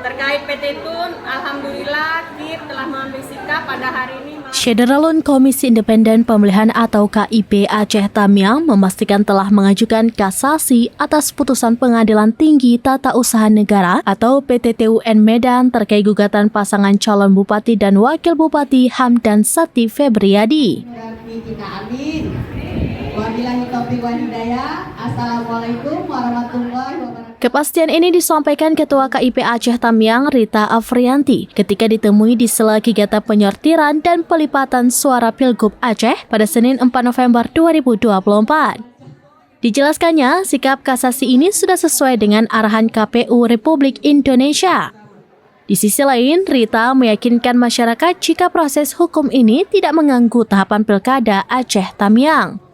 Terkait PT Tun, Alhamdulillah KIP telah mengambil sikap pada hari ini. Syederalun Komisi Independen Pemilihan atau KIP Aceh Tamiang memastikan telah mengajukan kasasi atas putusan Pengadilan Tinggi Tata Usaha Negara atau PTTUN Medan terkait gugatan pasangan calon Bupati dan Wakil Bupati Hamdan Sati Febriadi. Assalamualaikum warahmatullahi wabarakatuh. Kepastian ini disampaikan Ketua KIP Aceh Tamiang Rita Afrianti ketika ditemui di sela kegiatan penyortiran dan pelipatan suara Pilgub Aceh pada Senin 4 November 2024. Dijelaskannya, sikap kasasi ini sudah sesuai dengan arahan KPU Republik Indonesia. Di sisi lain, Rita meyakinkan masyarakat jika proses hukum ini tidak mengganggu tahapan Pilkada Aceh Tamiang.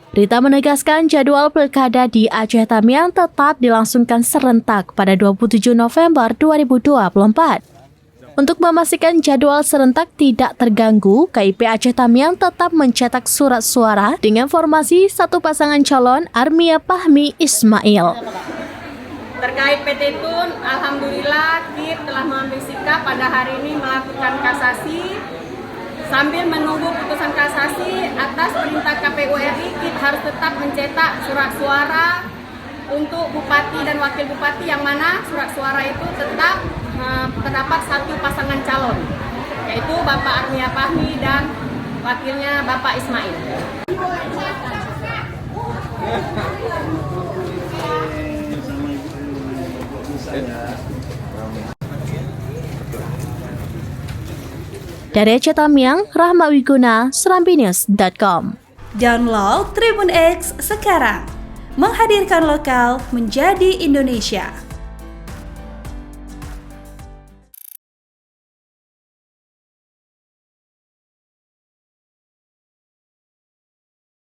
Rita menegaskan jadwal pilkada di Aceh Tamiang tetap dilangsungkan serentak pada 27 November 2024. Untuk memastikan jadwal serentak tidak terganggu, KIP Aceh Tamiang tetap mencetak surat suara dengan formasi satu pasangan calon Armia Pahmi Ismail. Terkait PT Tun, Alhamdulillah KIP telah mengambil sikap pada hari ini melakukan kasasi. Sambil menunggu putusan kasasi atas perintah KPU RI, KIP harus tetap mencetak surat suara untuk Bupati dan Wakil Bupati yang mana surat suara itu tetap terdapat satu pasangan calon, yaitu Bapak Armia Pahmi dan wakilnya Bapak Ismail. Dari Aceh Tamiang, Rahma Wiguna, serambinews.com. Download Tribun X sekarang, menghadirkan lokal menjadi Indonesia.